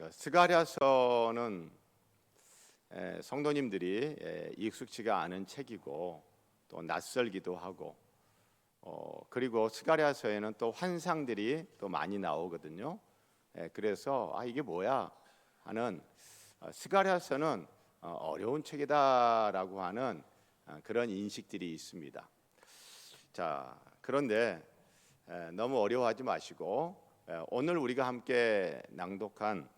스가랴서는 성도님들이 익숙치가 않은 책이고 또 낯설기도 하고 그리고 스가랴서에는 또 환상들이 또 많이 나오거든요. 그래서 이게 뭐야 하는 스가랴서는 어려운 책이다라고 하는 그런 인식들이 있습니다. 자, 그런데 너무 어려워하지 마시고 오늘 우리가 함께 낭독한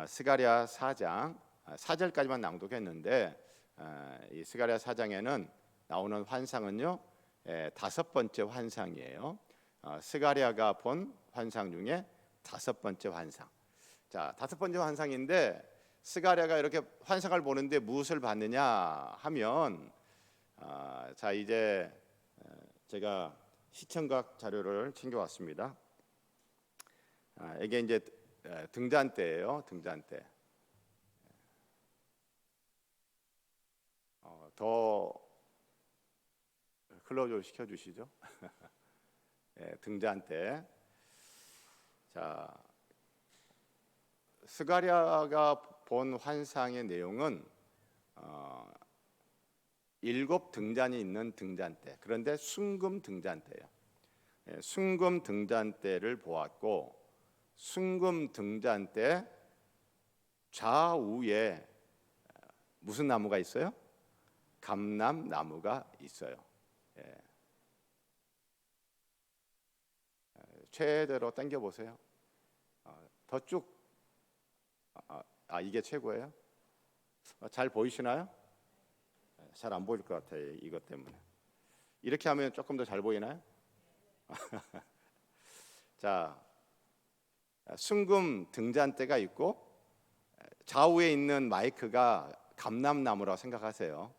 스가랴 4장 4절까지만 낭독했는데 이 스가랴 4장에는 나오는 환상은요 다섯 번째 환상이에요. 스가랴가 본 환상 중에 다섯 번째 환상. 자, 다섯 번째 환상인데 스가랴가 이렇게 환상을 보는데 무엇을 봤느냐 하면 자, 이제 제가 시청각 자료를 챙겨왔습니다. 이게 이제 등잔대예요. 등잔대. 더 클로즈 시켜주시죠. 등잔대. 자, 스가랴가 본 환상의 내용은 일곱 등잔이 있는 등잔대. 그런데 순금 등잔대예요. 순금 등잔대를 보았고 순금 등잔대 좌우에 무슨 나무가 있어요? 감람나무가 있어요. 최대로 당겨 보세요. 더 쭉. 이게 최고예요? 잘 보이시나요? 잘 안 보일 것 같아요. 이것 때문에. 이렇게 하면 조금 더 잘 보이나요? 자, 순금 등잔대가 있고 좌우에 있는 마이크가 감람나무라고 생각하세요.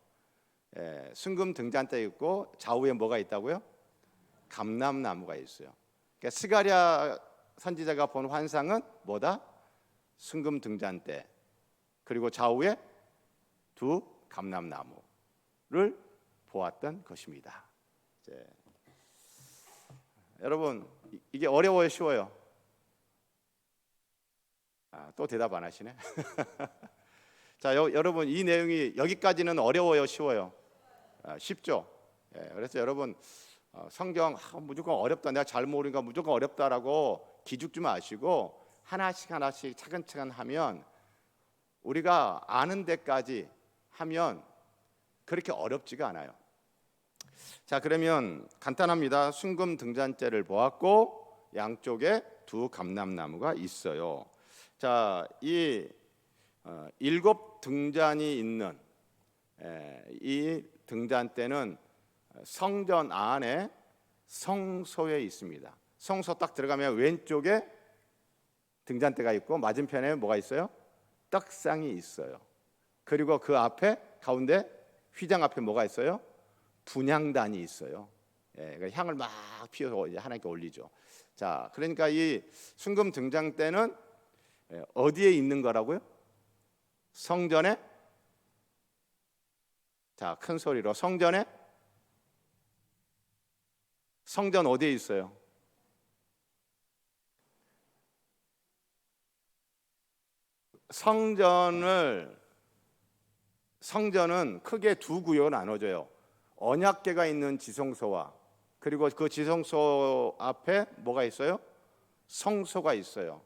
순금 등잔대 있고 좌우에 뭐가 있다고요? 감람나무가 있어요. 그러니까 스가랴 선지자가 본 환상은 뭐다? 순금 등잔대 그리고 좌우에 두 감람나무를 보았던 것입니다. 여러분 이게 어려워요, 쉬워요? 또 대답 안 하시네. 자, 여러분 이 내용이 여기까지는 어려워요, 쉬워요? 쉽죠. 그래서 여러분 성경 무조건 어렵다, 내가 잘 모르니까 무조건 어렵다라고 기죽지 마시고 하나씩 하나씩 차근차근 하면 우리가 아는 데까지 하면 그렇게 어렵지가 않아요. 자, 그러면 간단합니다. 순금 등잔대를 보았고 양쪽에 두 감람나무가 있어요. 자, 이 일곱 등잔이 있는 이 등잔대는 성전 안에 성소에 있습니다. 성소 딱 들어가면 왼쪽에 등잔대가 있고 맞은편에 뭐가 있어요? 떡상이 있어요. 그리고 그 앞에 가운데 휘장 앞에 뭐가 있어요? 분향단이 있어요. 향을 막 피워서 이제 하나님께 올리죠. 자, 그러니까 이 순금 등잔대는 어디에 있는 거라고요? 성전에. 자, 큰 소리로 성전에. 성전 어디에 있어요? 성전은 크게 두 구역으로 나눠져요. 언약궤가 있는 지성소와 그리고 그 지성소 앞에 뭐가 있어요? 성소가 있어요.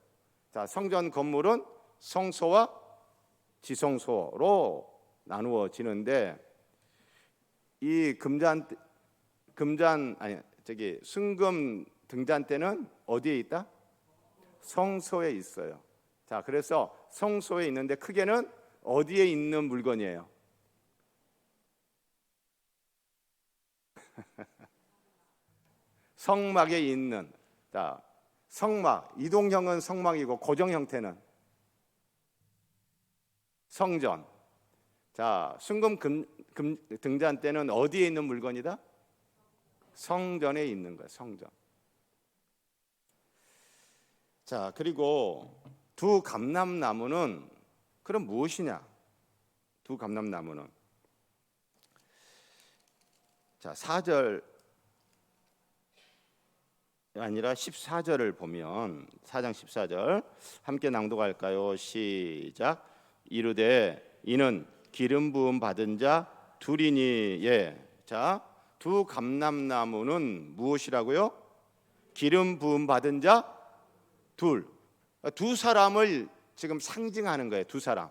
자, 성전 건물은 성소와 지성소로 나누어지는데 이 순금 등잔대는 어디에 있다? 성소에 있어요. 자, 그래서 성소에 있는데 크게는 어디에 있는 물건이에요? 성막에 있는. 자, 성막, 이동형은 성막이고 고정 형태는 성전. 자, 순금 등잔대는 어디에 있는 물건이다? 성전에 있는 거예요. 성전. 자, 그리고 두 감람나무는 그럼 무엇이냐? 두 감람나무는 자, 4절 아니라 14절을 보면 4장 14절 함께 낭독할까요? 시작. 이르되 이는 기름 부음 받은 자 둘이니. 예. 자, 두 감람나무는 무엇이라고요? 기름 부음 받은 자 둘. 두 사람을 지금 상징하는 거예요. 두 사람.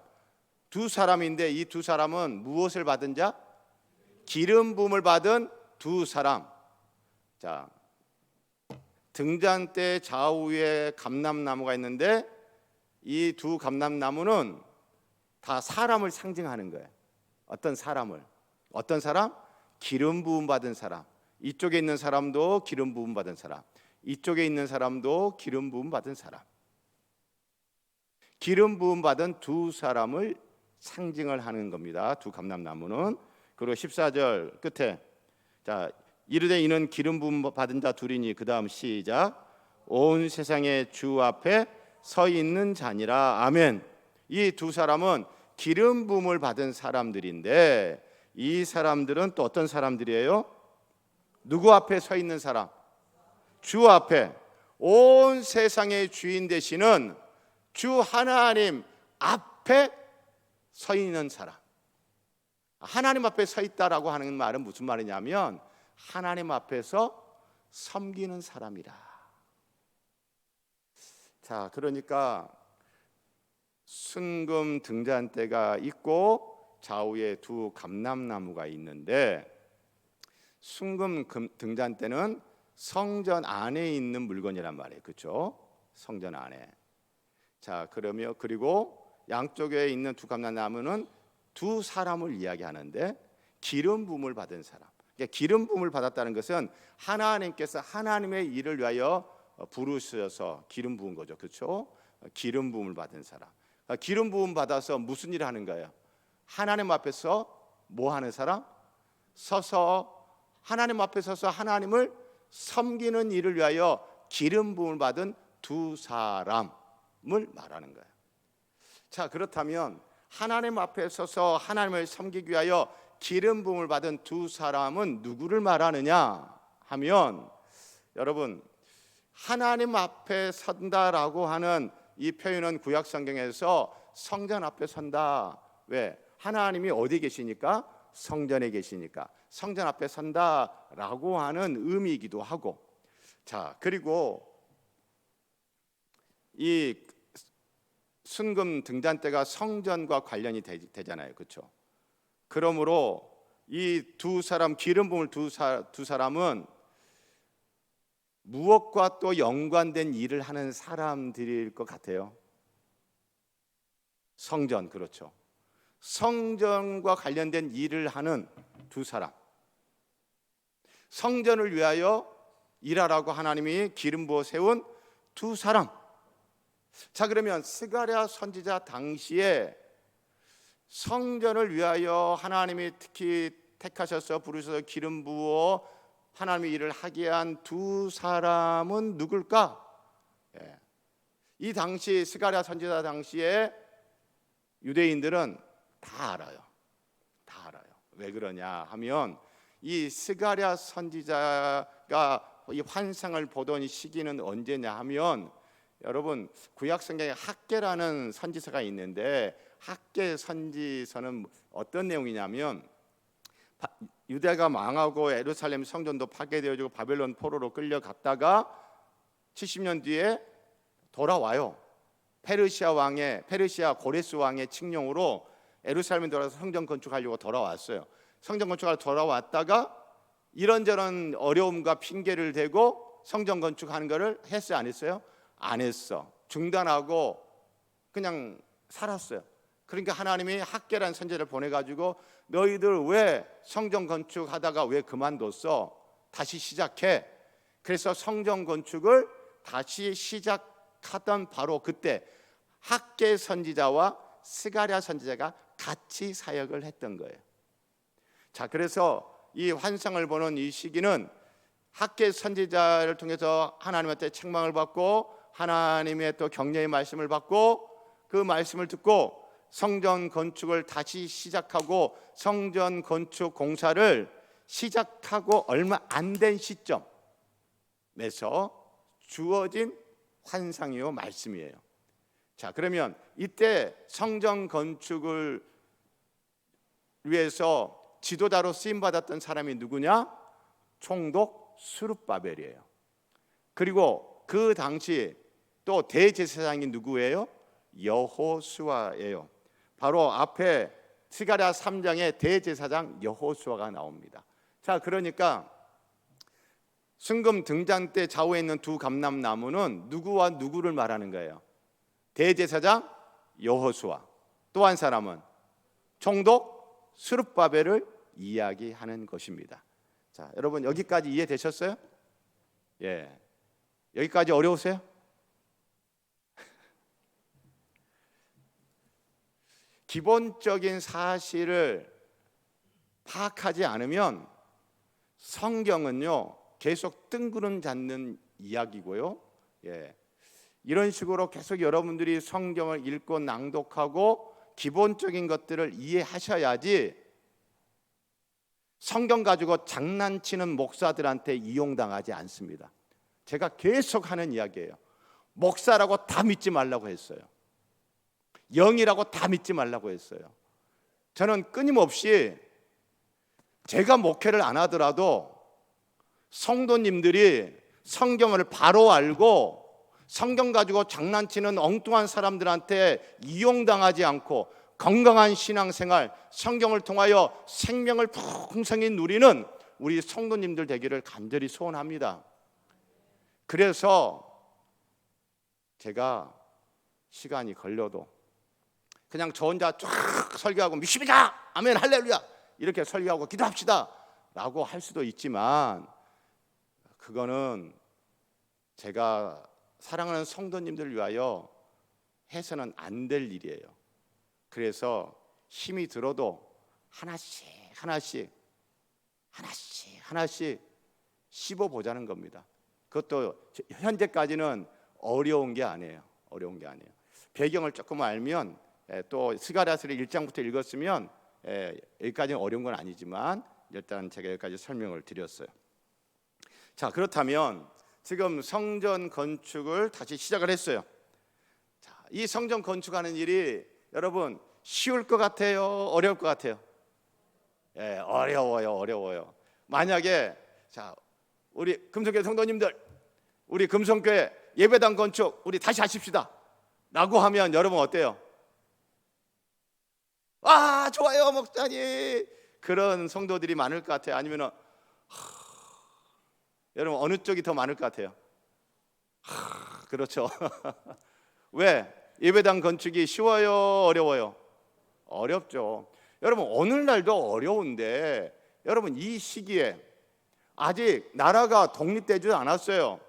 두 사람인데 이 두 사람은 무엇을 받은 자? 기름 부음을 받은 두 사람. 자, 등잔대 좌우에 감람나무가 있는데 이 두 감람나무는 다 사람을 상징하는 거예요. 어떤 사람을? 어떤 사람? 기름 부음 받은 사람. 이쪽에 있는 사람도 기름 부음 받은 사람. 이쪽에 있는 사람도 기름 부음 받은 사람. 기름 부음 받은 두 사람을 상징을 하는 겁니다. 두 감람나무는. 그리고 14절 끝에 자, 이르되 이는 기름 부음 받은 자 둘이니. 그다음 시작. 온 세상의 주 앞에 서 있는 자니라. 아멘. 이 두 사람은 기름 부음을 받은 사람들인데 이 사람들은 또 어떤 사람들이에요? 누구 앞에 서 있는 사람? 주 앞에. 온 세상의 주인 되시는 주 하나님 앞에 서 있는 사람. 하나님 앞에 서 있다라고 하는 말은 무슨 말이냐면 하나님 앞에서 섬기는 사람이라. 자, 그러니까 순금 등잔대가 있고 좌우에 두 감람나무가 있는데 순금 등잔대는 성전 안에 있는 물건이란 말이에요. 그렇죠? 성전 안에. 자, 그러면 그리고 양쪽에 있는 두 감람나무는 두 사람을 이야기하는데 기름 부음을 받은 사람. 그러니까 기름 부음을 받았다는 것은 하나님께서 하나님의 일을 위하여 부르셔서 기름 부은 거죠. 그렇죠? 기름 부음을 받은 사람. 기름 부음 받아서 무슨 일을 하는 거예요? 하나님 앞에서 뭐 하는 사람? 서서 하나님 앞에 서서 하나님을 섬기는 일을 위하여 기름 부음을 받은 두 사람을 말하는 거예요. 자, 그렇다면 하나님 앞에 서서 하나님을 섬기기 위하여 기름 부음을 받은 두 사람은 누구를 말하느냐 하면 여러분 하나님 앞에 선다라고 하는 이 표현은 구약 성경에서 성전 앞에 선다. 왜? 하나님이 어디 계시니까? 성전에 계시니까 성전 앞에 선다라고 하는 의미이기도 하고. 자, 그리고 이 순금 등잔대가 성전과 관련이 되잖아요. 그렇죠? 그러므로 이 두 사람 기름 부음을 두 사람은 무엇과 또 연관된 일을 하는 사람들일 것 같아요. 성전. 그렇죠. 성전과 관련된 일을 하는 두 사람. 성전을 위하여 일하라고 하나님이 기름 부어 세운 두 사람. 자, 그러면 스가랴 선지자 당시에 성전을 위하여 하나님이 특히 택하셔서 부르셔서 기름 부어 하나님의 일을 하게 한 두 사람은 누굴까? 예. 이 당시 스가랴 선지자 당시에 유대인들은 다 알아요. 다 알아요. 왜 그러냐 하면 이 스가랴 선지자가 이 환상을 보던 시기는 언제냐 하면 여러분 구약 성경에 학개라는 선지서가 있는데 학개 선지서는 어떤 내용이냐면 유대가 망하고 예루살렘 성전도 파괴되어지고 바벨론 포로로 끌려갔다가 70년 뒤에 돌아와요. 페르시아 고레스 왕의 칙령으로 예루살렘에 돌아와서 성전 건축하려고 돌아왔어요. 성전 건축하러 돌아왔다가 이런저런 어려움과 핑계를 대고 성전 건축하는 거를 했어요, 안 했어요? 안 했어. 중단하고 그냥 살았어요. 그러니까 하나님이 학개라는 선지자를 보내가지고 너희들 왜 성전 건축하다가 왜 그만뒀어? 다시 시작해. 그래서 성전 건축을 다시 시작하던 바로 그때 학개 선지자와 스가랴 선지자가 같이 사역을 했던 거예요. 자, 그래서 이 환상을 보는 이 시기는 학개 선지자를 통해서 하나님한테 책망을 받고 하나님의 또 격려의 말씀을 받고 그 말씀을 듣고 성전 건축을 다시 시작하고 성전 건축 공사를 시작하고 얼마 안 된 시점에서 주어진 환상이요 말씀이에요. 자, 그러면 이때 성전 건축을 위해서 지도자로 쓰임 받았던 사람이 누구냐? 총독 스룹바벨이에요. 그리고 그 당시 또 대제사장이 누구예요? 여호수아예요. 바로 앞에 스가랴 3장에 대제사장 여호수아가 나옵니다. 자, 그러니까 순금 등잔 때 좌우에 있는 두 감람나무는 누구와 누구를 말하는 거예요? 대제사장 여호수아, 또 한 사람은 총독 스룹바벨을 이야기하는 것입니다. 자, 여러분 여기까지 이해되셨어요? 예, 여기까지 어려우세요? 기본적인 사실을 파악하지 않으면 성경은요 계속 뜬구름 잡는 이야기고요. 예, 이런 식으로 계속 여러분들이 성경을 읽고 낭독하고 기본적인 것들을 이해하셔야지 성경 가지고 장난치는 목사들한테 이용당하지 않습니다. 제가 계속 하는 이야기예요. 목사라고 다 믿지 말라고 했어요. 영이라고 다 믿지 말라고 했어요. 저는 끊임없이 제가 목회를 안 하더라도 성도님들이 성경을 바로 알고 성경 가지고 장난치는 엉뚱한 사람들한테 이용당하지 않고 건강한 신앙생활, 성경을 통하여 생명을 풍성히 누리는 우리 성도님들 되기를 간절히 소원합니다. 그래서 제가 시간이 걸려도 그냥 저 혼자 쫙 설교하고 믿습니다, 아멘, 할렐루야 이렇게 설교하고 기도합시다 라고 할 수도 있지만 그거는 제가 사랑하는 성도님들을 위하여 해서는 안 될 일이에요. 그래서 힘이 들어도 하나씩 씹어보자는 겁니다. 그것도 현재까지는 어려운 게 아니에요. 배경을 조금 알면 또 스가랴서를 1장부터 읽었으면 여기까지는 어려운 건 아니지만 일단 제가 여기까지 설명을 드렸어요. 자, 그렇다면 지금 성전 건축을 다시 시작을 했어요. 자, 이 성전 건축하는 일이 여러분 쉬울 것 같아요? 어려울 것 같아요? 어려워요. 만약에 자, 우리 금성교회 성도님들, 우리 금성교회 예배당 건축 우리 다시 하십시다 라고 하면 여러분 어때요? 아, 좋아요 목사님, 그런 성도들이 많을 것 같아요? 아니면 여러분 어느 쪽이 더 많을 것 같아요? 그렇죠. 왜? 예배당 건축이 쉬워요? 어려워요? 어렵죠. 여러분 오늘날도 어려운데 여러분 이 시기에 아직 나라가 독립되지 않았어요.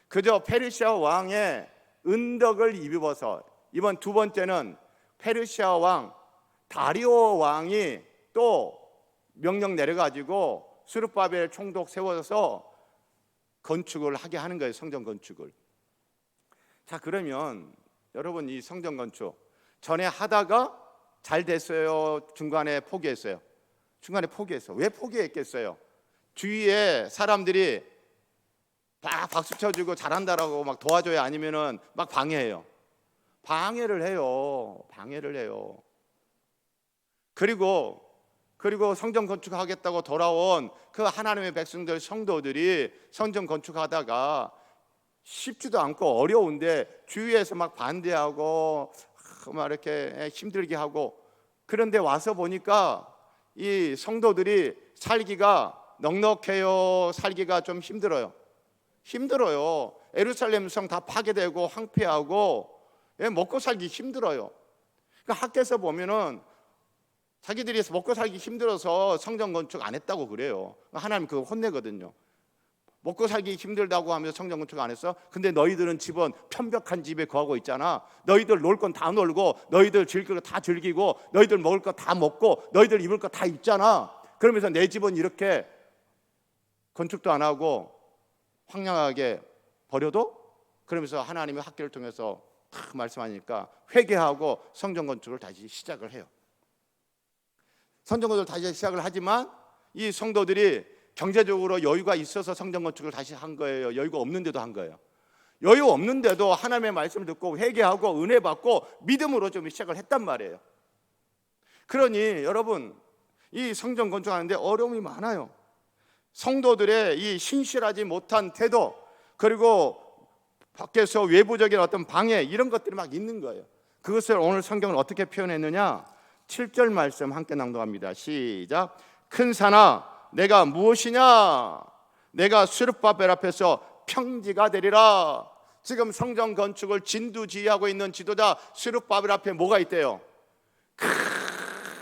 그저 페르시아 왕의 은덕을 입어서, 이번 두 번째는 페르시아 왕 다리오 왕이 또 명령 내려가지고 스룹바벨 총독 세워서 건축을 하게 하는 거예요. 성전 건축을. 자, 그러면 여러분 이 성전 건축 전에 하다가 잘 됐어요? 중간에 포기했어요? 중간에 포기했어요. 왜 포기했겠어요? 주위에 사람들이 막 박수 쳐주고 잘한다라고 막 도와줘요? 아니면은 막 방해해요? 방해를 해요. 그리고 성전 건축하겠다고 돌아온 그 하나님의 백성들, 성도들이 성전 건축하다가 쉽지도 않고 어려운데 주위에서 막 반대하고 막 이렇게 힘들게 하고, 그런데 와서 보니까 이 성도들이 살기가 넉넉해요? 살기가 좀 힘들어요? 예루살렘 성 다 파괴되고 황폐하고 먹고 살기 힘들어요. 그러니까 학교에서 보면은 자기들이 먹고 살기 힘들어서 성전 건축 안 했다고 그래요. 하나님 그거 혼내거든요. 먹고 살기 힘들다고 하면서 성전 건축 안 했어? 근데 너희들은 집은 편벽한 집에 거하고 있잖아. 너희들 놀 건 다 놀고, 너희들 즐길 거 다 즐기고, 너희들 먹을 거 다 먹고, 너희들 입을 거 다 입잖아. 그러면서 내 집은 이렇게 건축도 안 하고 황량하게 버려도? 그러면서 하나님의 학교를 통해서 말씀하니까 회개하고 성전 건축을 다시 시작을 해요. 성전 건축을 다시 시작을 하지만 이 성도들이 경제적으로 여유가 있어서 성전 건축을 다시 한 거예요? 여유가 없는데도 한 거예요? 여유 없는데도 하나님의 말씀을 듣고 회개하고 은혜 받고 믿음으로 좀 시작을 했단 말이에요. 그러니 여러분, 이 성전 건축하는데 어려움이 많아요. 성도들의 이 신실하지 못한 태도, 그리고 밖에서 외부적인 어떤 방해, 이런 것들이 막 있는 거예요. 그것을 오늘 성경은 어떻게 표현했느냐? 7절 말씀 함께 낭독합니다. 시작. 큰 산아, 내가 무엇이냐? 내가 스룹바벨 앞에서 평지가 되리라. 지금 성전 건축을 진두지휘하고 있는 지도자 스룹바벨 앞에 뭐가 있대요?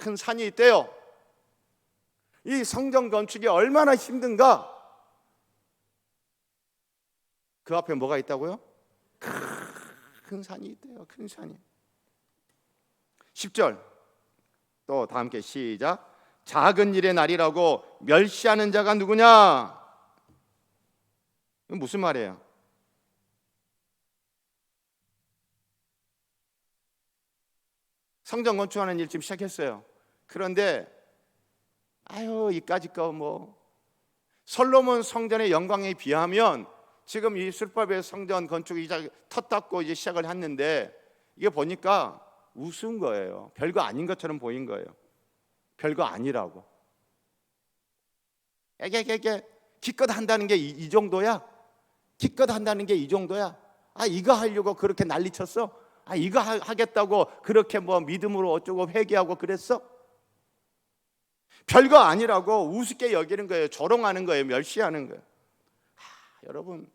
큰 산이 있대요. 이 성전 건축이 얼마나 힘든가? 그 앞에 뭐가 있다고요? 큰 산이 있대요. 큰 산이. 10절 또 다 함께 시작. 작은 일의 날이라고 멸시하는 자가 누구냐? 이건 무슨 말이에요? 성전 건축하는 일 지금 시작했어요. 그런데 아유, 이까짓 거 뭐 솔로몬 성전의 영광에 비하면 지금 이 스룹바벨 성전 건축이 이제 텄닫고 이제 시작을 했는데, 이게 보니까 우스운 거예요. 별거 아닌 것처럼 보인 거예요. 별거 아니라고. 에게 기껏 한다는 게 이 정도야? 기껏 한다는 게 이 정도야? 아, 이거 하려고 그렇게 난리쳤어? 아, 이거 하겠다고 그렇게 뭐 믿음으로 어쩌고 회개하고 그랬어? 별거 아니라고 우습게 여기는 거예요. 조롱하는 거예요. 멸시하는 거예요. 여러분,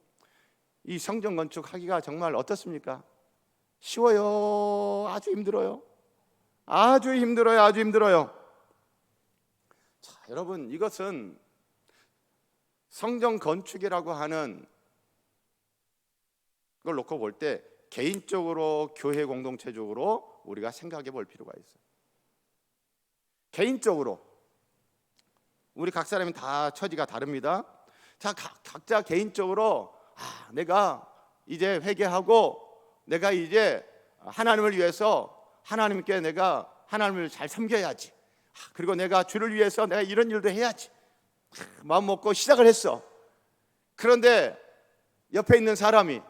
이 성전 건축하기가 정말 어떻습니까? 쉬워요? 아주 힘들어요? 아주 힘들어요. 아주 힘들어요. 자, 여러분, 이것은 성전 건축이라고 하는 걸 놓고 볼 때 개인적으로, 교회 공동체적으로 우리가 생각해 볼 필요가 있어요. 개인적으로 우리 각 사람이 다 처지가 다릅니다. 자, 각자 개인적으로 내가 이제 회개하고 내가 이제 하나님을 위해서 하나님께 내가 하나님을 잘 섬겨야지. 그리고 내가 주를 위해서 내가 이런 일도 해야지. 마음 먹고 시작을 했어. 그런데 옆에 있는 사람이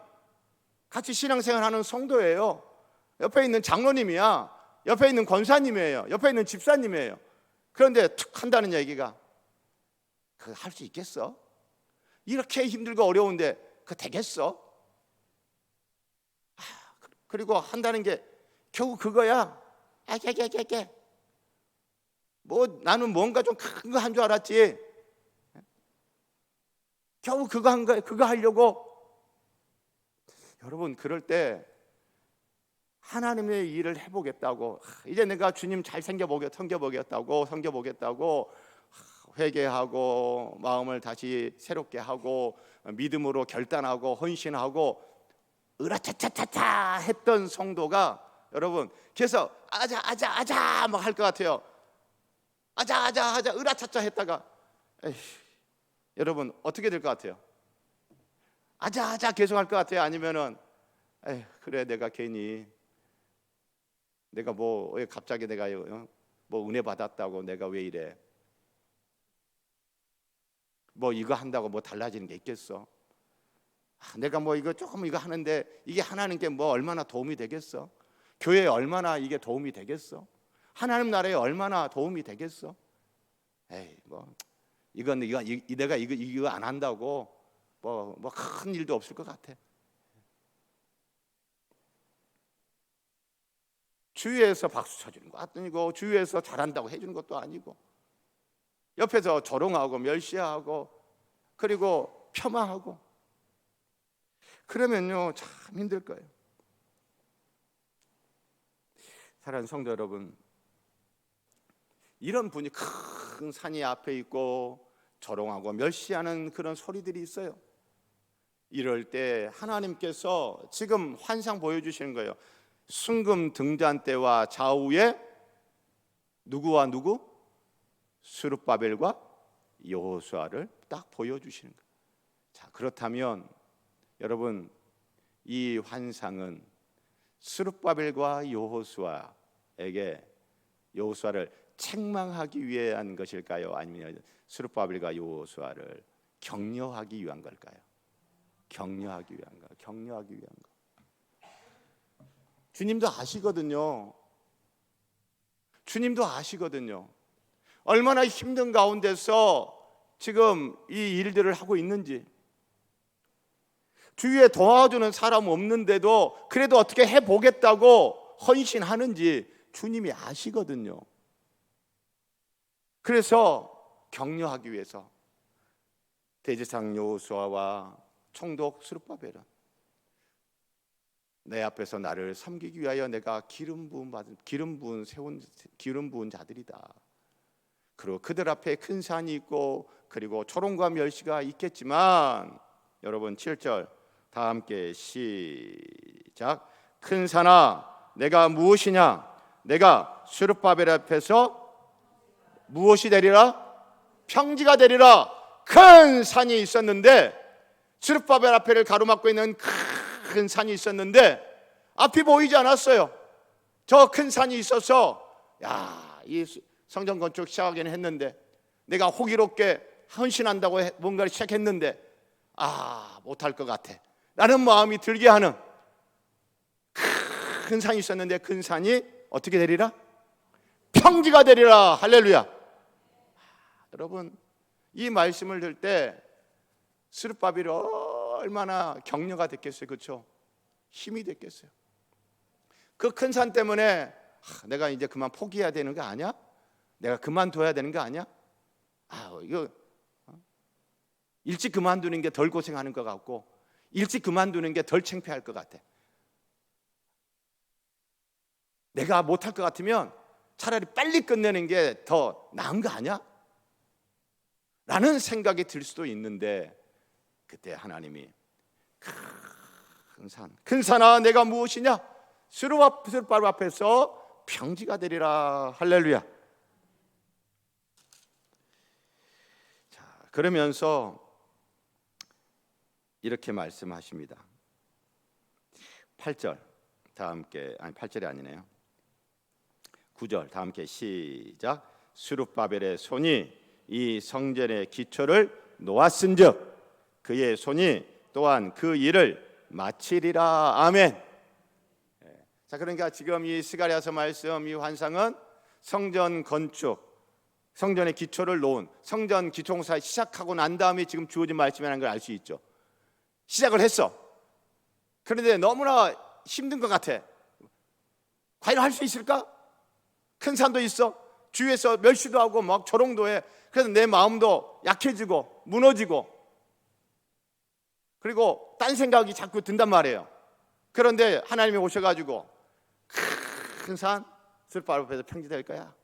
같이 신앙생활하는 성도예요. 옆에 있는 장로님이야. 옆에 있는 권사님이에요. 옆에 있는 집사님이에요. 그런데 툭 한다는 얘기가, 그거 할 수 있겠어? 이렇게 힘들고 어려운데 그거 되겠어? 그리고 한다는 게 겨우 그거야. 뭐 나는 뭔가 좀 큰 거 한 줄 알았지. 겨우 그거 한 거야. 그거 하려고. 여러분, 그럴 때 하나님의 일을 해보겠다고, 이제 내가 주님 잘 섬겨보겠다고 회개하고 마음을 다시 새롭게 하고 믿음으로 결단하고 헌신하고 으라차차차차 했던 성도가, 여러분, 그래서 아자 막 할 것 같아요. 아자 으라차차 했다가 여러분 어떻게 될 것 같아요? 아자 계속 할 것 같아요? 아니면은 그래, 내가 괜히 내가 뭐 왜 갑자기 내가 뭐 은혜 받았다고 내가 왜 이래, 뭐 이거 한다고 뭐 달라지는 게 있겠어? 내가 뭐 이거 조금 이거 하는데 이게 하나님께 뭐 얼마나 도움이 되겠어? 교회에 얼마나 이게 도움이 되겠어? 하나님 나라에 얼마나 도움이 되겠어? 뭐 이건 내가 이거 안 한다고 뭐 큰 일도 없을 것 같아. 주위에서 박수 쳐주는 거 아니고, 주위에서 잘한다고 해주는 것도 아니고, 옆에서 조롱하고 멸시하고 그리고 폄하하고, 그러면요 참 힘들 거예요. 사랑하는 성도 여러분, 이런 분이 큰 산이 앞에 있고 조롱하고 멸시하는 그런 소리들이 있어요. 이럴 때 하나님께서 지금 환상 보여주시는 거예요. 순금 등잔대와 좌우에 누구와 누구? 스룹바벨과 여호수아를 딱 보여주시는 거예요. 자, 그렇다면 여러분, 이 환상은 스룹바벨과 여호수아에게 여호수아를 책망하기 위한 것일까요? 아니면 스룹바벨과 여호수아를 격려하기 위한 걸까요? 격려하기 위한 거, 격려하기 위한 거. 주님도 아시거든요. 주님도 아시거든요. 얼마나 힘든 가운데서 지금 이 일들을 하고 있는지. 주위에 도와주는 사람 없는데도 그래도 어떻게 해보겠다고 헌신하는지 주님이 아시거든요. 그래서 격려하기 위해서 대제사장 여호수아와 총독 스룹바벨은 내 앞에서 나를 섬기기 위하여 내가 기름 부은 자들이다. 그리고 그들 앞에 큰 산이 있고 그리고 초롱과 멸시가 있겠지만, 여러분 7절 다 함께 시작. 큰 산아 내가 무엇이냐? 내가 스룹바벨 앞에서 무엇이 되리라? 평지가 되리라. 큰 산이 있었는데, 스룹바벨 앞에를 가로막고 있는 큰 산이 있었는데 앞이 보이지 않았어요. 저 큰 산이 있어서 이 성전 건축 시작하기는 했는데, 내가 호기롭게 헌신한다고 뭔가를 시작했는데 못할 것 같아 라는 마음이 들게 하는 큰 산이 있었는데, 큰 산이 어떻게 되리라? 평지가 되리라. 할렐루야. 여러분, 이 말씀을 들을 때 스룹바벨이 얼마나 격려가 됐겠어요. 그렇죠? 힘이 됐겠어요. 그 큰 산 때문에 내가 이제 그만 포기해야 되는 거 아니야? 내가 그만둬야 되는 거 아니야? 이거 일찍 그만두는 게 덜 고생하는 것 같고 일찍 그만두는 게 덜 창피할 것 같아. 내가 못할 것 같으면 차라리 빨리 끝내는 게 더 나은 거 아니야? 라는 생각이 들 수도 있는데, 그때 하나님이 큰 산아 내가 무엇이냐? 스룹바벨 앞에서 평지가 되리라. 할렐루야. 자, 그러면서 이렇게 말씀하십니다. 8절 다 함께, 8절이 아니네요. 9절 다 함께 시작. 스룹바벨의 손이 이 성전의 기초를 놓았은즉 그의 손이 또한 그 일을 마치리라. 아멘. 자, 그러니까 지금 이 스가랴서 말씀, 이 환상은 성전 건축, 성전의 기초를 놓은, 성전 기초공사 시작하고 난 다음에 지금 주어진 말씀이라는 걸 알 수 있죠. 시작을 했어. 그런데 너무나 힘든 것 같아. 과연 할 수 있을까? 큰 산도 있어. 주위에서 멸시도 하고 막 조롱도 해. 그래서 내 마음도 약해지고 무너지고, 그리고 딴 생각이 자꾸 든단 말이에요. 그런데 하나님이 오셔가지고 큰 산 스룹바벨 앞에서 평지될 거야.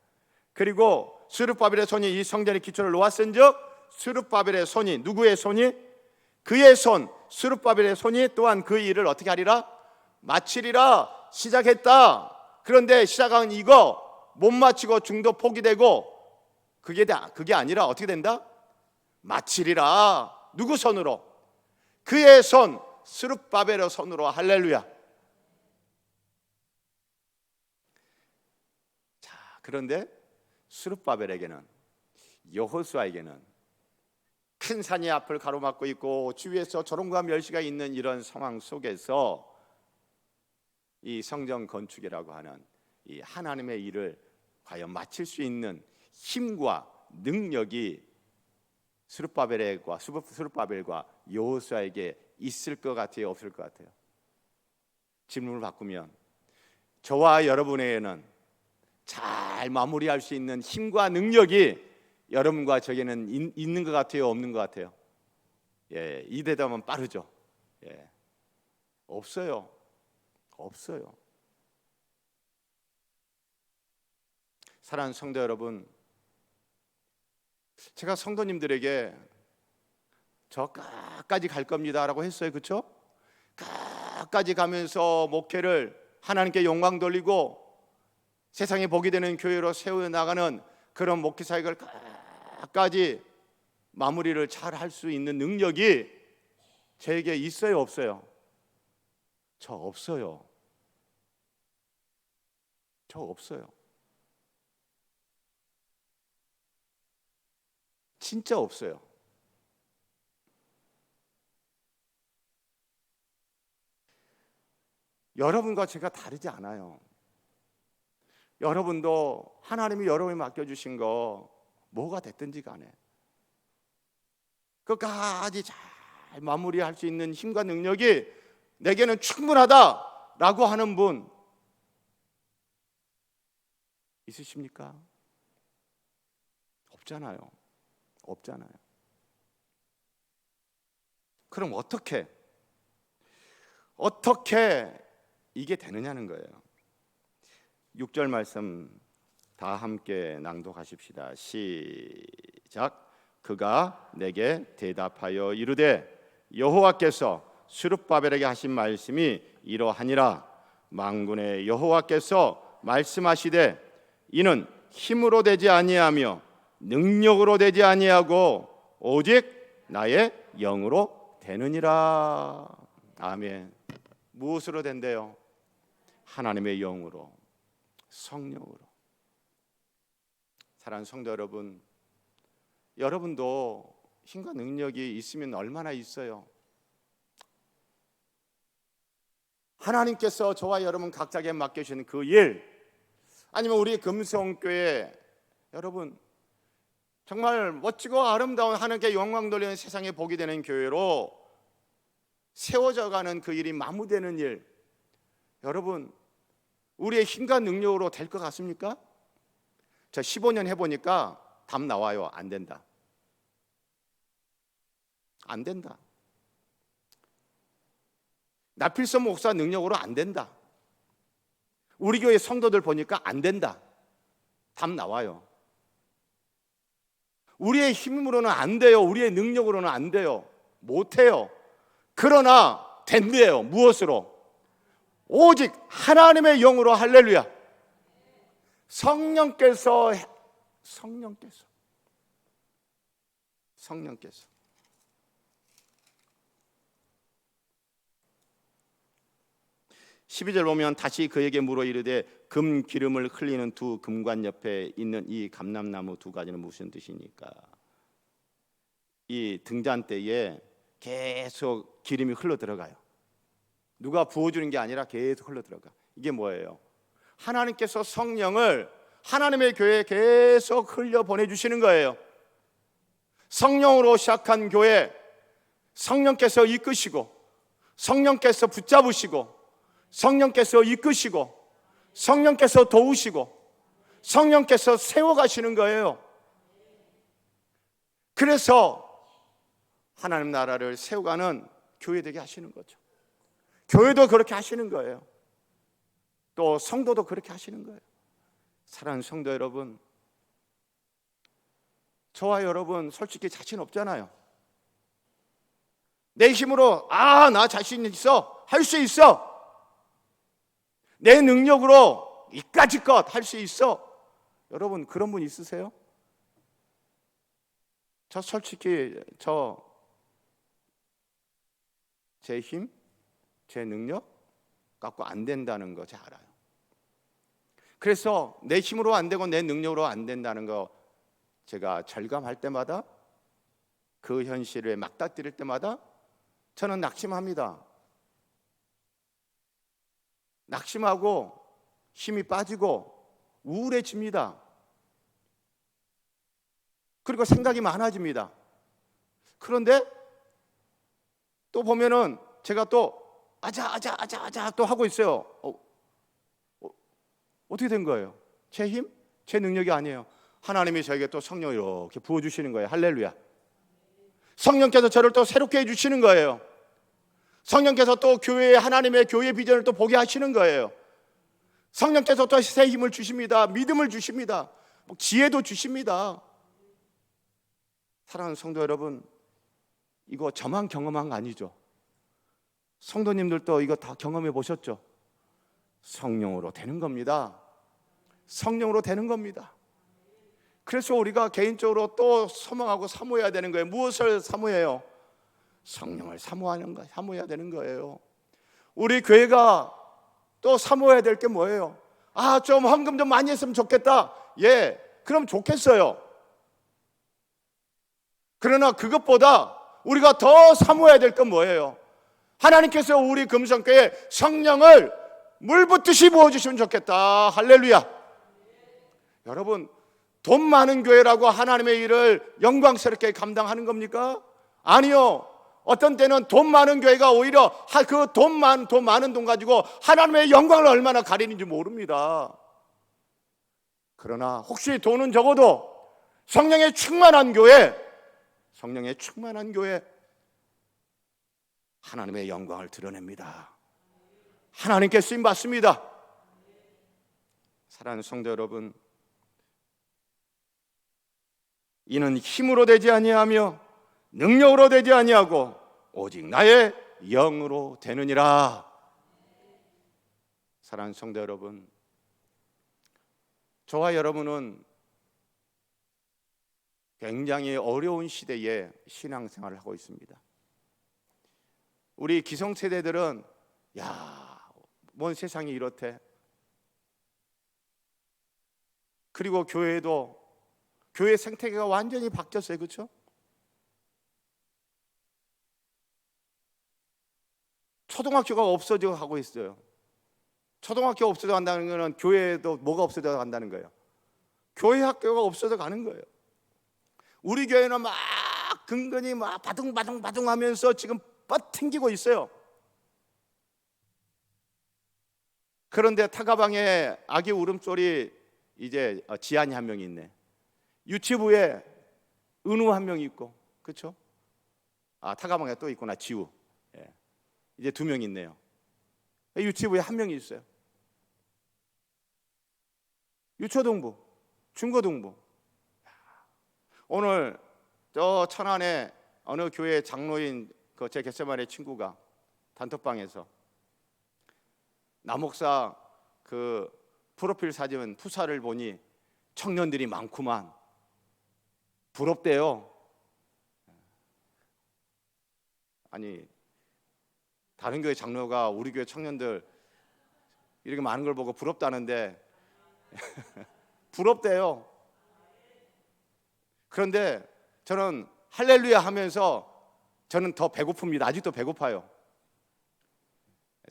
그리고 스룹바벨의 손이 이 성전의 기초를 놓았은즉 스룹바벨의 손이, 누구의 손이? 그의 손, 스룹바벨의 손이 또한 그 일을 어떻게 하리라? 마치리라. 시작했다. 그런데 시작한 이거 못 마치고 중도 포기되고 그게 아니라 어떻게 된다? 마치리라. 누구 손으로? 그의 손, 스룹바벨의 손으로. 할렐루야. 자, 그런데 스룹바벨에게는, 여호수아에게는 큰 산이 앞을 가로막고 있고 주위에서 조롱과 멸시가 있는 이런 상황 속에서 이 성전 건축이라고 하는 이 하나님의 일을 과연 마칠 수 있는 힘과 능력이 스룹바벨과 여호수아에게 있을 것 같아요? 없을 것 같아요? 질문을 바꾸면, 저와 여러분에게는 잘 마무리할 수 있는 힘과 능력이 여러분과 저에게는 있는 것 같아요? 없는 것 같아요? 이 대답은 빠르죠. 없어요. 없어요. 사랑하는 성도 여러분, 제가 성도님들에게 저 끝까지 갈 겁니다 라고 했어요. 그렇죠? 끝까지 가면서 목회를 하나님께 영광 돌리고 세상에 복이 되는 교회로 세워나가는 그런 목회 사역을 끝까지 마무리를 잘 할 수 있는 능력이 저에게 있어요? 없어요? 저 없어요. 저 없어요. 진짜 없어요. 여러분과 제가 다르지 않아요. 여러분도 하나님이 여러분이 맡겨주신 거 뭐가 됐든지 간에 끝까지 잘 마무리할 수 있는 힘과 능력이 내게는 충분하다라고 하는 분 있으십니까? 없잖아요. 없잖아요. 그럼 어떻게 이게 되느냐는 거예요. 6절 말씀 다 함께 낭독하십시다. 시작. 그가 내게 대답하여 이르되 여호와께서 스룹바벨에게 하신 말씀이 이러하니라. 만군의 여호와께서 말씀하시되 이는 힘으로 되지 아니하며 능력으로 되지 아니하고 오직 나의 영으로 되느니라. 아멘. 무엇으로 된대요? 하나님의 영으로, 성령으로. 사랑하는 성도 여러분, 여러분도 힘과 능력이 있으면 얼마나 있어요? 하나님께서 저와 여러분 각자에게 맡겨주신 그 일, 아니면 우리 금성교회 여러분 정말 멋지고 아름다운 하나님께 영광 돌리는 세상에 복이 되는 교회로 세워져가는 그 일이 마무되는 일, 여러분 우리의 힘과 능력으로 될 것 같습니까? 저 15년 해보니까 답 나와요. 안 된다. 안 된다. 나필선 목사 능력으로 안 된다. 우리 교회 성도들 보니까 안 된다. 답 나와요. 우리의 힘으로는 안 돼요. 우리의 능력으로는 안 돼요. 못해요. 그러나 된대요. 무엇으로? 오직 하나님의 영으로. 할렐루야. 성령께서 12절 보면 다시 그에게 물어 이르되 금 기름을 흘리는 두 금관 옆에 있는 이 감람나무 두 가지는 무슨 뜻이니까? 이 등잔대에 계속 기름이 흘러 들어가요. 누가 부어주는 게 아니라 계속 흘러 들어가. 이게 뭐예요? 하나님께서 성령을 하나님의 교회에 계속 흘려 보내주시는 거예요. 성령으로 시작한 교회, 성령께서 이끄시고, 성령께서 붙잡으시고, 성령께서 이끄시고, 성령께서 도우시고, 성령께서 세워가시는 거예요. 그래서 하나님 나라를 세워가는 교회 되게 하시는 거죠. 교회도 그렇게 하시는 거예요. 또 성도도 그렇게 하시는 거예요. 사랑하는 성도 여러분, 저와 여러분 솔직히 자신 없잖아요. 내 힘으로 나 자신 있어, 할 수 있어, 내 능력으로 이까지껏 할 수 있어. 여러분 그런 분 있으세요? 저 솔직히 제 힘, 제 능력 갖고 안 된다는 거 잘 알아요. 그래서 내 힘으로 안 되고 내 능력으로 안 된다는 거 제가 절감할 때마다, 그 현실에 맞닥뜨릴 때마다 저는 낙심합니다. 낙심하고 힘이 빠지고 우울해집니다. 그리고 생각이 많아집니다. 그런데 또 보면은 제가 또 아자 또 하고 있어요. 어떻게 된 거예요? 제 힘? 제 능력이 아니에요. 하나님이 저에게 또 성령을 이렇게 부어주시는 거예요. 할렐루야. 성령께서 저를 또 새롭게 해주시는 거예요. 성령께서 또 하나님의 교회 비전을 또 보게 하시는 거예요. 성령께서 또 새 힘을 주십니다. 믿음을 주십니다. 지혜도 주십니다. 사랑하는 성도 여러분, 이거 저만 경험한 거 아니죠? 성도님들도 이거 다 경험해 보셨죠? 성령으로 되는 겁니다. 성령으로 되는 겁니다. 그래서 우리가 개인적으로 또 소망하고 사모해야 되는 거예요. 무엇을 사모해요? 성령을 사모해야 되는 거예요. 우리 교회가 또 사모해야 될 게 뭐예요? 좀 헌금 좀 많이 했으면 좋겠다. 예, 그럼 좋겠어요. 그러나 그것보다 우리가 더 사모해야 될 건 뭐예요? 하나님께서 우리 금성교회에 성령을 물 붓듯이 부어주시면 좋겠다. 할렐루야. 여러분, 돈 많은 교회라고 하나님의 일을 영광스럽게 감당하는 겁니까? 아니요. 어떤 때는 돈 많은 교회가 오히려 그 돈 많은 돈 가지고 하나님의 영광을 얼마나 가리는지 모릅니다. 그러나 혹시 돈은 적어도 성령에 충만한 교회, 하나님의 영광을 드러냅니다. 하나님께 쓰임 받습니다. 사랑하는 성도 여러분, 이는 힘으로 되지 아니하며 능력으로 되지 아니하고 오직 나의 영으로 되느니라. 사랑하는 성도 여러분, 저와 여러분은 굉장히 어려운 시대에 신앙생활을 하고 있습니다. 우리 기성세대들은 뭔 세상이 이렇대. 그리고 교회 생태계가 완전히 바뀌었어요. 그렇죠? 초등학교가 없어져 가고 있어요. 초등학교 없어져 간다는 것은 교회도 뭐가 없어져 간다는 거예요? 교회 학교가 없어져 가는 거예요. 우리 교회는 막 근근히 막 바둥바둥 하면서 지금 뻗튕기고 있어요. 그런데 타가방에 아기 울음소리 이제 지안이 한 명이 있네. 유치부에 은우 한 명이 있고, 그렇죠? 타가방에 또 있구나, 지우. 이제 2명 있네요. 유치부에 1명이 있어요. 유초등부, 중고등부. 오늘 저 천안에 어느 교회 장로인 제 겟세마네 친구가 단톡방에서 남목사 그 프로필 사진 푸사를 보니 청년들이 많구만. 부럽대요. 아니, 다른 교회 장로가 우리 교회 청년들 이렇게 많은 걸 보고 부럽다는데 부럽대요. 그런데 저는 할렐루야 하면서 저는 더 배고픕니다. 아직도 배고파요.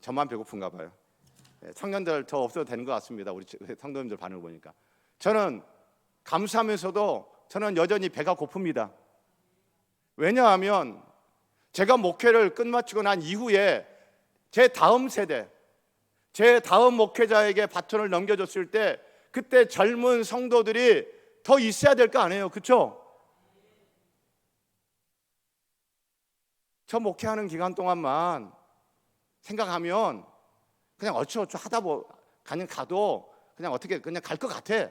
저만 배고픈가 봐요. 청년들 더 없어도 되는 것 같습니다. 우리 성도님들 반응을 보니까. 저는 감사하면서도 저는 여전히 배가 고픕니다. 왜냐하면 제가 목회를 끝마치고 난 이후에 제 다음 세대, 제 다음 목회자에게 바톤을 넘겨줬을 때 그때 젊은 성도들이 더 있어야 될 거 아니에요. 그렇죠? 저 목회하는 기간 동안만 생각하면 그냥 어쩌고저쩌고 하다 그냥 가도 그냥 어떻게 그냥 갈 것 같아.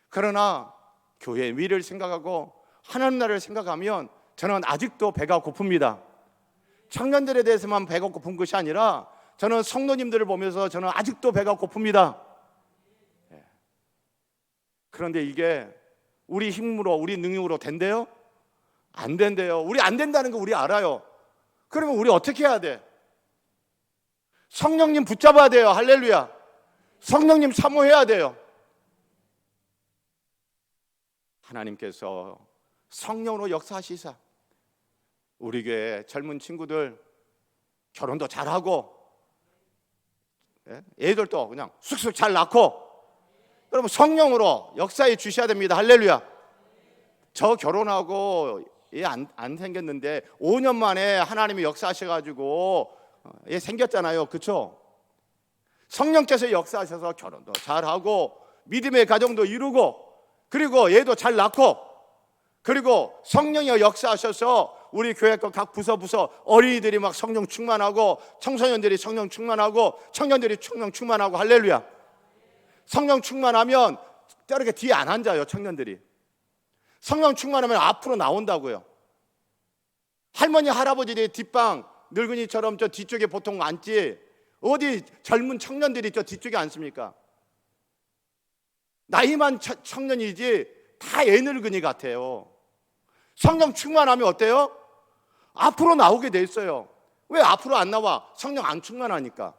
그러나 교회의 미래를 생각하고 하나님 나라를 생각하면 저는 아직도 배가 고픕니다. 청년들에 대해서만 배가 고픈 것이 아니라 저는 성도님들을 보면서 저는 아직도 배가 고픕니다. 그런데 이게 우리 힘으로, 우리 능력으로 된대요? 안 된대요. 우리 안 된다는 거 우리 알아요. 그러면 우리 어떻게 해야 돼? 성령님 붙잡아야 돼요. 할렐루야. 성령님 사모해야 돼요. 하나님께서 성령으로 역사하시사 우리 교회 젊은 친구들 결혼도 잘하고 애들도 그냥 쑥쑥 잘 낳고 여러분 성령으로 역사해 주셔야 됩니다. 할렐루야. 저 결혼하고 얘 안 생겼는데 5년 만에 하나님이 역사하셔가지고 얘 생겼잖아요. 그렇죠? 성령께서 역사하셔서 결혼도 잘하고 믿음의 가정도 이루고 그리고 얘도 잘 낳고 그리고 성령이 역사하셔서 우리 교회 각 부서 어린이들이 막 성령 충만하고 청소년들이 성령 충만하고 청년들이 성령 충만하고 할렐루야. 성령 충만하면 이렇게 뒤에 안 앉아요. 청년들이 성령 충만하면 앞으로 나온다고요. 할머니 할아버지들이 뒷방 늙은이처럼 저 뒤쪽에 보통 앉지 어디 젊은 청년들이 저 뒤쪽에 앉습니까? 나이만 청년이지 다 애늙은이 같아요. 성령 충만하면 어때요? 앞으로 나오게 돼 있어요. 왜 앞으로 안 나와? 성령 안 충만하니까.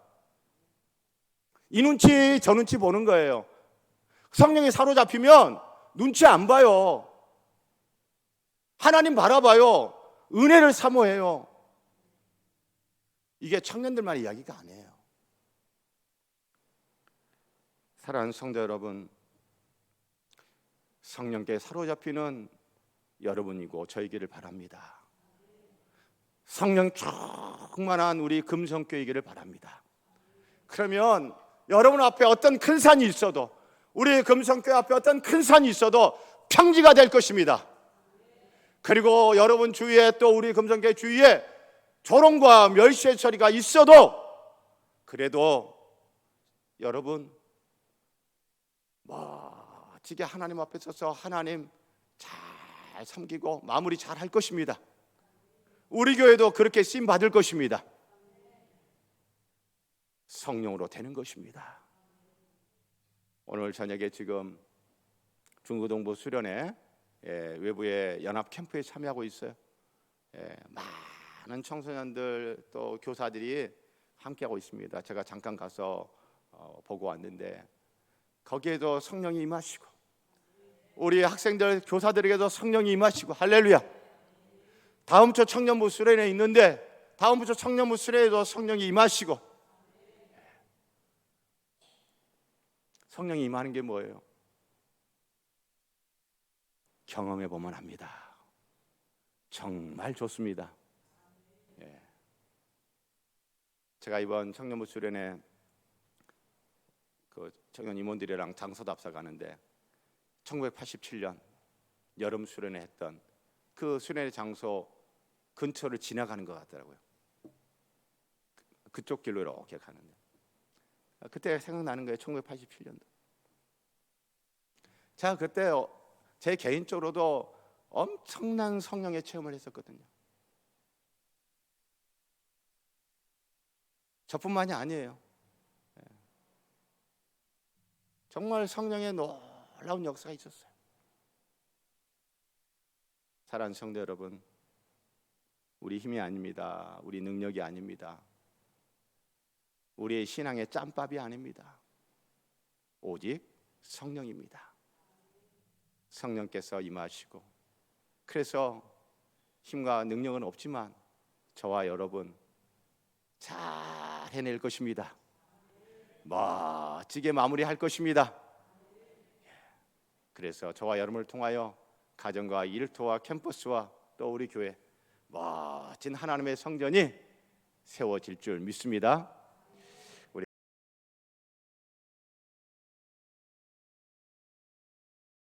이 눈치 저 눈치 보는 거예요. 성령이 사로잡히면 눈치 안 봐요. 하나님 바라봐요. 은혜를 사모해요. 이게 청년들만의 이야기가 아니에요. 사랑하는 성도 여러분, 성령께 사로잡히는 여러분이고 저이기를 바랍니다. 성령 충만한 우리 금성교이기를 바랍니다. 그러면 여러분 앞에 어떤 큰 산이 있어도, 우리 금성교회 앞에 어떤 큰 산이 있어도 평지가 될 것입니다. 그리고 여러분 주위에, 또 우리 금성교회 주위에 조롱과 멸시의 소리가 있어도, 그래도 여러분 멋지게 하나님 앞에 서서 하나님 잘 섬기고 마무리 잘 할 것입니다. 우리 교회도 그렇게 쓰임 받을 것입니다. 성령으로 되는 것입니다. 오늘 저녁에 지금 중고등부 수련회 외부의 연합 캠프에 참여하고 있어요. 많은 청소년들 또 교사들이 함께하고 있습니다. 제가 잠깐 가서 보고 왔는데 거기에도 성령이 임하시고, 우리 학생들 교사들에게도 성령이 임하시고, 할렐루야. 다음 주 청년부 수련회 있는데 다음 주 청년부 수련회에도 성령이 임하시고. 성령이 임하는 게 뭐예요? 경험해 보면 합니다. 정말 좋습니다. 제가 이번 청년부 수련회 그 청년 임원들이랑 장소도 앞서 가는데 1987년 여름 수련회 했던 그 수련회 장소 근처를 지나가는 것 같더라고요. 그쪽 길로 이렇게 가는데 그때 생각나는 거예요. 1987년도. 자, 그때 제 개인적으로도 엄청난 성령의 체험을 했었거든요. 저뿐만이 아니에요. 정말 성령의 놀라운 역사가 있었어요. 사랑하는 성도 여러분, 우리 힘이 아닙니다. 우리 능력이 아닙니다. 우리의 신앙의 짬밥이 아닙니다. 오직 성령입니다. 성령께서 임하시고, 그래서 힘과 능력은 없지만 저와 여러분 잘 해낼 것입니다. 멋지게 마무리할 것입니다. 그래서 저와 여러분을 통하여 가정과 일터와 캠퍼스와 또 우리 교회 멋진 하나님의 성전이 세워질 줄 믿습니다.